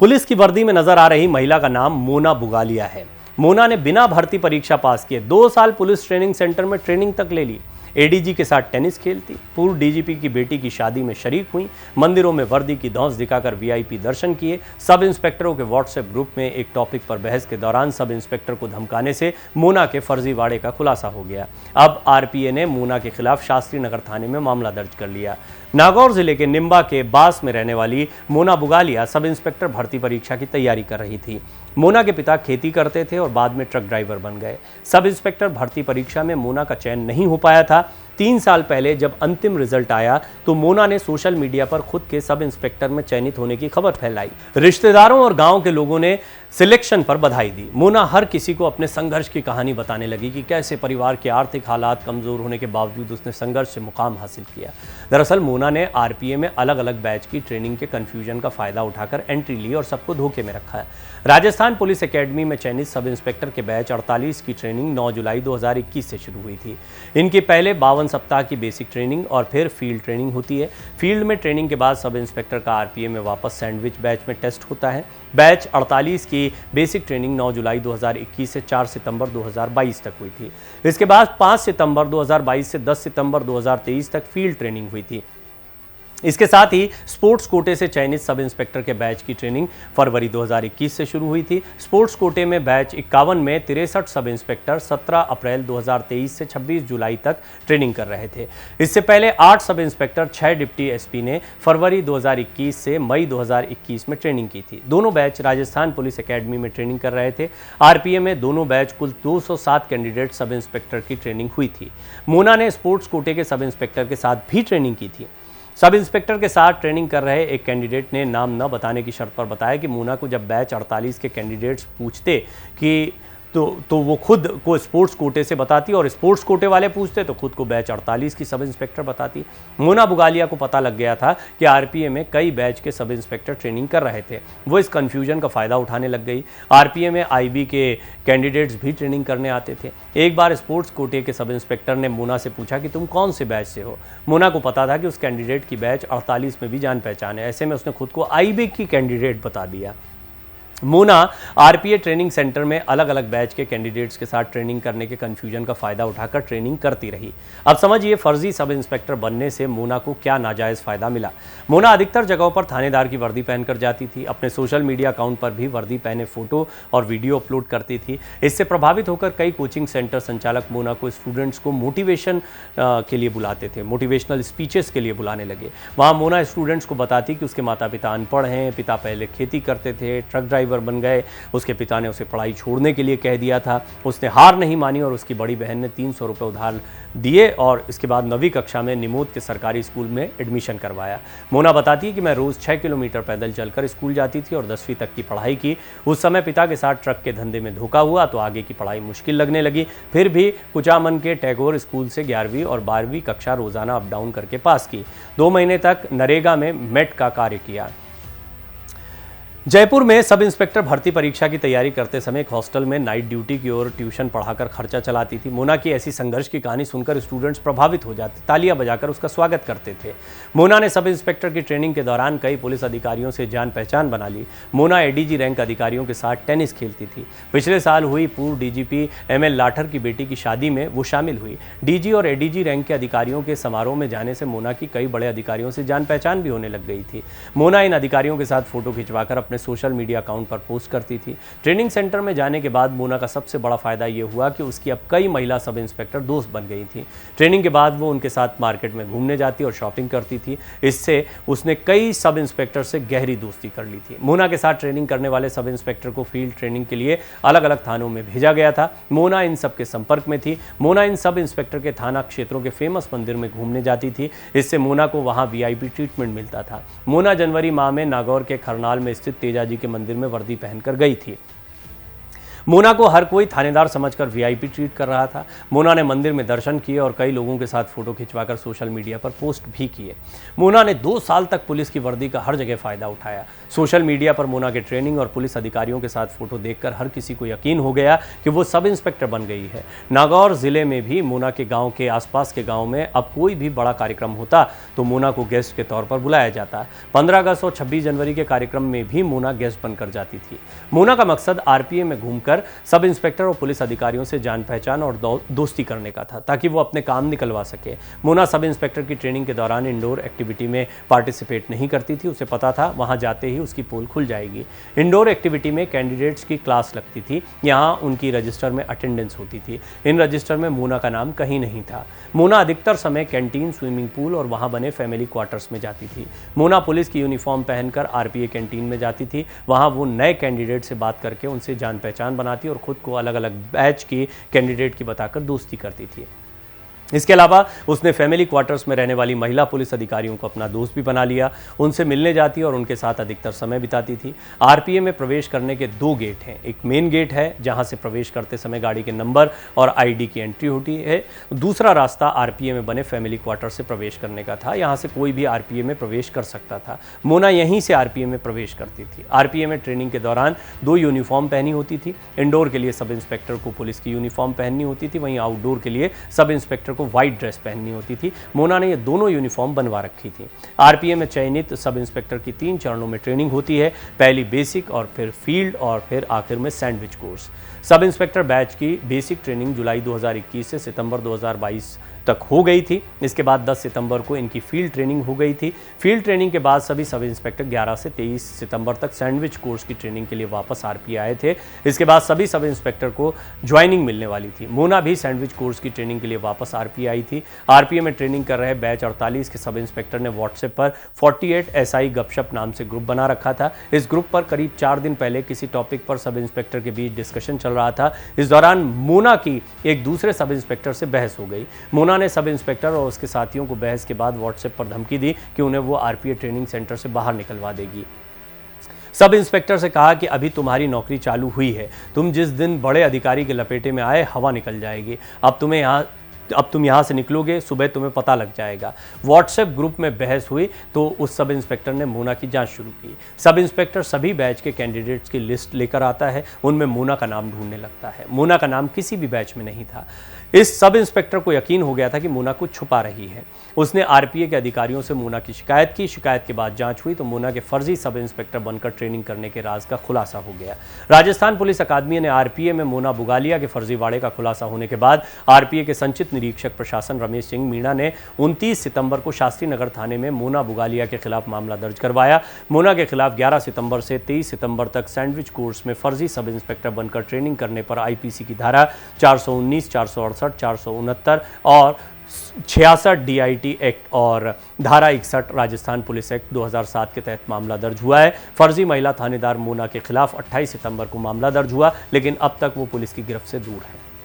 Police की वर्दी में नजर आ रही महिला का नाम मोना बुगालिया है। मोना ने बिना भर्ती परीक्षा पास किए 2 साल पुलिस ट्रेनिंग सेंटर में ट्रेनिंग तक ले ली। एडीजी के साथ टेनिस खेलती, पूर्व डीजीपी की बेटी की शादी में शरीक हुई, मंदिरों में वर्दी की धौंस दिखाकर वीआईपी दर्शन किए। सब इंस्पेक्टरों के व्हाट्सएप ग्रुप में एक टॉपिक पर बहस के दौरान सब इंस्पेक्टर को धमकाने से मोना के फर्जीवाड़े का खुलासा हो गया। अब आरपीए ने मोना के खिलाफ शास्त्री नगर थाने में मामला दर्ज कर लिया। नागौर जिले के निम्बा के बास में रहने वाली मोना बुगालिया सब इंस्पेक्टर भर्ती परीक्षा की तैयारी कर रही थी। मोना के पिता खेती करते थे और बाद में ट्रक ड्राइवर बन गए। सब इंस्पेक्टर भर्ती परीक्षा में मोना का चयन नहीं हो पाया था। 3 साल पहले जब अंतिम रिजल्ट आया तो मोना ने सोशल मीडिया पर खुद के सब इंस्पेक्टर में चयनित होने की खबर फैलाई। रिश्तेदारों और गांव के लोगों ने सिलेक्शन पर बधाई दी। मोना हर किसी को अपने संघर्ष की कहानी बताने लगी कि कैसे परिवार के आर्थिक हालात कमजोर होने के बावजूद उसने संघर्ष से मुकाम हासिल किया। दरअसल मोना ने आरपीए में अलग अलग बैच की ट्रेनिंग के कंफ्यूजन का फायदा उठाकर एंट्री ली और सबको धोखे में रखा है। राजस्थान पुलिस एकेडमी में चयनित सब इंस्पेक्टर के बैच 48 की ट्रेनिंग 9 जुलाई 2021 से शुरू हुई थी। इनके पहले 52 सप्ताह की बेसिक ट्रेनिंग और फिर फील्ड ट्रेनिंग होती है। फील्ड में ट्रेनिंग के बाद सब इंस्पेक्टर का आरपीए में वापस सैंडविच बैच में टेस्ट होता है। बैच 48 की बेसिक ट्रेनिंग 9 जुलाई 2021 से 4 सितंबर 2022 तक हुई थी। इसके बाद 5 सितंबर 2022 से 10 सितंबर 2023 तक फील्ड ट्रेनिंग हुई थी। इसके साथ ही स्पोर्ट्स कोटे से चयनित सब इंस्पेक्टर के बैच की ट्रेनिंग फरवरी 2021 से शुरू हुई थी। स्पोर्ट्स कोटे में बैच 51 में 63 सब इंस्पेक्टर 17 अप्रैल 2023 से 26 जुलाई तक ट्रेनिंग कर रहे थे। इससे पहले 8 सब इंस्पेक्टर 6 डिप्टी एसपी ने फरवरी 2021 से मई 2021 में ट्रेनिंग की थी। दोनों बैच राजस्थान पुलिस एकेडमी में ट्रेनिंग कर रहे थे। आरपीए में दोनों बैच कुल 207 कैंडिडेट सब इंस्पेक्टर की ट्रेनिंग हुई थी। मोना ने स्पोर्ट्स कोटे के सब इंस्पेक्टर के साथ भी ट्रेनिंग की थी। सब इंस्पेक्टर के साथ ट्रेनिंग कर रहे एक कैंडिडेट ने नाम न बताने की शर्त पर बताया कि मोना को जब बैच 48 के कैंडिडेट्स पूछते कि तो वो खुद को स्पोर्ट्स कोटे से बताती और स्पोर्ट्स कोटे वाले पूछते तो खुद को बैच 48 की सब इंस्पेक्टर बताती। मोना बुगालिया को पता लग गया था कि आरपीए में कई बैच के सब इंस्पेक्टर ट्रेनिंग कर रहे थे। वो इस कन्फ्यूजन का फ़ायदा उठाने लग गई। आरपीए में आईबी के कैंडिडेट्स भी ट्रेनिंग करने आते थे। एक बार स्पोर्ट्स कोटे के सब इंस्पेक्टर ने मोना से पूछा कि तुम कौन से बैच से हो। मोना को पता था कि उस कैंडिडेट की बैच 48 में भी जान पहचान है। ऐसे में उसने खुद को आईबी की कैंडिडेट बता दिया। मोना आरपीए ट्रेनिंग सेंटर में अलग अलग बैच के कैंडिडेट्स के साथ ट्रेनिंग करने के कंफ्यूजन का फायदा उठाकर ट्रेनिंग करती रही। अब समझिए फर्जी सब इंस्पेक्टर बनने से मोना को क्या नाजायज फायदा मिला। मोना अधिकतर जगहों पर थानेदार की वर्दी पहनकर जाती थी। अपने सोशल मीडिया अकाउंट पर भी वर्दी पहने फोटो और वीडियो अपलोड करती थी। इससे प्रभावित होकर कई कोचिंग सेंटर संचालक मोना को स्टूडेंट्स को मोटिवेशन के लिए बुलाते थे, मोटिवेशनल स्पीचेस के लिए बुलाने लगे। वहाँ मोना स्टूडेंट्स को बताती कि उसके माता पिता अनपढ़ हैं, पिता पहले खेती करते थे, ट्रक ड्राइवर बन गए। उसके पिता ने उसे पढ़ाई छोड़ने के लिए कह दिया था। उसने हार नहीं मानी और उसकी बड़ी बहन ने 300 रुपये उधार दिए और इसके बाद 9वीं कक्षा में निमोद के सरकारी स्कूल में एडमिशन करवाया। मोना बताती है कि मैं रोज़ 6 किलोमीटर पैदल चलकर स्कूल जाती थी और 10वीं तक की पढ़ाई की। उस समय पिता के साथ ट्रक के धंधे में धोखा हुआ तो आगे की पढ़ाई मुश्किल लगने लगी। फिर भी कुचामन के टैगोर स्कूल से 11वीं और 12वीं कक्षा रोज़ाना अप डाउन करके पास की। 2 महीने तक नरेगा में मेट का कार्य किया। जयपुर में सब इंस्पेक्टर भर्ती परीक्षा की तैयारी करते समय एक हॉस्टल में नाइट ड्यूटी की ओर ट्यूशन पढ़ाकर खर्चा चलाती थी। मोना की ऐसी संघर्ष की कहानी सुनकर स्टूडेंट्स प्रभावित हो जाते, तालियां बजाकर उसका स्वागत करते थे। मोना ने सब इंस्पेक्टर की ट्रेनिंग के दौरान कई पुलिस अधिकारियों से जान पहचान बना ली। मोना एडीजी रैंक अधिकारियों के साथ टेनिस खेलती थी। पिछले साल हुई पूर्व डीजीपी एमएल लाठर की बेटी की शादी में वो शामिल हुई। डीजी और एडीजी रैंक के अधिकारियों के समारोह में जाने से मोना की कई बड़े अधिकारियों से जान पहचान भी होने लग गई थी। मोना इन अधिकारियों के साथ फोटो खिंचवाकर अपने सोशल मीडिया अकाउंट पर पोस्ट करती थी। ट्रेनिंग सेंटर में जाने के बाद मोना का सबसे बड़ा फायदा यह हुआ कि उसकी अब कई महिला सब इंस्पेक्टर दोस्त बन गई थी। ट्रेनिंग के बाद वो उनके साथ मार्केट में घूमने जाती और शॉपिंग करती थी। इससे उसने कई सब इंस्पेक्टर से गहरी दोस्ती कर ली थी। मोना के साथ ट्रेनिंग करने वाले सब इंस्पेक्टर को फील्ड ट्रेनिंग के लिए अलग अलग थानों में भेजा गया था। मोना इन सब के संपर्क में थी। मोना इन सब इंस्पेक्टर के थाना क्षेत्रों के फेमस मंदिर में घूमने जाती थी। इससे मोना को वहां वीआईपी ट्रीटमेंट मिलता था। मोना जनवरी माह में नागौर के खरनाल में स्थित तेजाजी के मंदिर में वर्दी पहनकर गई थी। मोना को हर कोई थानेदार समझकर वीआईपी ट्रीट कर रहा था। मोना ने मंदिर में दर्शन किए और कई लोगों के साथ फोटो खिंचवाकर सोशल मीडिया पर पोस्ट भी किए। मोना ने 2 साल तक पुलिस की वर्दी का हर जगह फायदा उठाया। सोशल मीडिया पर मोना के ट्रेनिंग और पुलिस अधिकारियों के साथ फोटो देखकर हर किसी को यकीन हो गया कि वो सब इंस्पेक्टर बन गई है। नागौर जिले में भी मोना के गांव के आसपास के गांव में अब कोई भी बड़ा कार्यक्रम होता तो मोना को गेस्ट के तौर पर बुलाया जाता। 15 अगस्त और 26 जनवरी के कार्यक्रम में भी मोना गेस्ट बनकर जाती थी। मोना का मकसद आरपीए में घूमकर सब इंस्पेक्टर और पुलिस अधिकारियों से जान पहचान और दोस्ती करने का था, ताकि वो अपने काम निकलवा सके। मोना सब इंस्पेक्टर की ट्रेनिंग के दौरान इंडोर एक्टिविटी में पार्टिसिपेट नहीं करती थी। उसे पता था वहां जाते ही उसकी पोल खुल जाएगी। इंडोर एक्टिविटी में कैंडिडेट्स की क्लास लगती थी। यहाँ उनकी रजिस्टर में अटेंडेंस होती थी। इन रजिस्टर में मोना का नाम कहीं नहीं था। मोना अधिकतर समय कैंटीन, स्विमिंग पूल और वहां बने फैमिली क्वार्टर्स में जाती थी। मोना पुलिस की यूनिफॉर्म पहनकर आरपीए कैंटीन में जाती थी। वहां वो नए कैंडिडेट से बात करके उनसे जान पहचान बनाती और खुद को अलग अलग बैच की कैंडिडेट की बताकर दोस्ती करती थी। इसके अलावा उसने फैमिली क्वार्टर्स में रहने वाली महिला पुलिस अधिकारियों को अपना दोस्त भी बना लिया। उनसे मिलने जाती और उनके साथ अधिकतर समय बिताती थी। आरपीए में प्रवेश करने के 2 गेट हैं। एक मेन गेट है जहां से प्रवेश करते समय गाड़ी के नंबर और आईडी की एंट्री होती है। दूसरा रास्ता आरपीए में बने फैमिली क्वार्टर से प्रवेश करने का था। यहाँ से कोई भी आरपीए में प्रवेश कर सकता था। मोना यहीं से आरपीए में प्रवेश करती थी। आरपीए में ट्रेनिंग के दौरान 2 यूनिफॉर्म पहनी होती थी। इंडोर के लिए सब इंस्पेक्टर को पुलिस की यूनिफॉर्म पहननी होती थी, वहीं आउटडोर के लिए सब इंस्पेक्टर को व्हाइट ड्रेस पहननी होती थी। मोना ने ये दोनों यूनिफॉर्म बनवा रखी थी। आरपीए में चयनित सब इंस्पेक्टर की 3 चरणों में ट्रेनिंग होती है। पहली बेसिक और फिर फील्ड और फिर आखिर में sandwich course. Sub inspector batch की बेसिक ट्रेनिंग जुलाई 2021 से सितंबर 2022 तक हो गई थी। इसके बाद 10 सितंबर को इनकी फील्ड ट्रेनिंग हो गई थी। फील्ड ट्रेनिंग के बाद सभी सब इंस्पेक्टर 11 से 23 सितंबर तक सैंडविच कोर्स की ट्रेनिंग के लिए वापस आरपीए आए थे। इसके बाद सभी सब इंस्पेक्टर को ज्वाइनिंग मिलने वाली थी। मोना भी सैंडविच कोर्स की ट्रेनिंग के लिए वापस आरपीए आई थी। आरपीए में ट्रेनिंग कर रहे बैच 48 के सब इंस्पेक्टर ने व्हाट्सएप पर 48 एसआई गपशप नाम से ग्रुप बना रखा था। इस ग्रुप पर करीब 4 दिन पहले किसी टॉपिक पर सब इंस्पेक्टर के बीच डिस्कशन चल रहा था। इस दौरान मोना की एक दूसरे सब इंस्पेक्टर से बहस हो गई। मोना ने सब इंस्पेक्टर और उसके साथियों को बहस के बाद व्हाट्सएप पर धमकी दी कि उन्हें वो आरपीए ट्रेनिंग सेंटर से बाहर निकलवा देगी। सब इंस्पेक्टर से कहा कि अभी तुम्हारी नौकरी चालू हुई है, तुम जिस दिन बड़े अधिकारी के लपेटे में आए हवा निकल जाएगी। अब तुम यहाँ से निकलोगे, सुबह तुम्हें पता लग जाएगा। व्हाट्सएप ग्रुप में बहस हुई तो उस सब इंस्पेक्टर ने मोना की जांच शुरू की। सब इंस्पेक्टर सभी बैच के कैंडिडेट्स की लिस्ट लेकर आता है। उनमें मोना का नाम ढूंढने लगता है। मोना का नाम किसी भी बैच में नहीं था। इस सब इंस्पेक्टर को यकीन हो गया था कि मोना कुछ छुपा रही है। उसने आरपीए के अधिकारियों से मोना की शिकायत की। शिकायत के बाद जांच हुई तो मोना के फर्जी सब इंस्पेक्टर बनकर ट्रेनिंग करने के राज का खुलासा हो गया। राजस्थान पुलिस अकादमी ने आरपीए में मोना बुगालिया के फर्जीवाड़े का खुलासा होने के बाद आरपीए के संचित निरीक्षक प्रशासन रमेश सिंह मीणा ने 29 सितंबर को शास्त्री नगर थाने में मोना बुगालिया के खिलाफ मामला दर्ज करवाया। मोना के खिलाफ 11 सितंबर से 23 सितंबर तक सैंडविच कोर्स में फर्जी सब इंस्पेक्टर बनकर ट्रेनिंग करने पर आईपीसी की धारा 419, 468, 469 और 66 डीआईटी एक्ट और धारा 61 राजस्थान पुलिस एक्ट 2007 के तहत मामला दर्ज हुआ है। फर्जी महिला थानेदार मोना के खिलाफ 28 सितंबर को मामला दर्ज हुआ, लेकिन अब तक वो पुलिस की गिरफ्त से दूर है।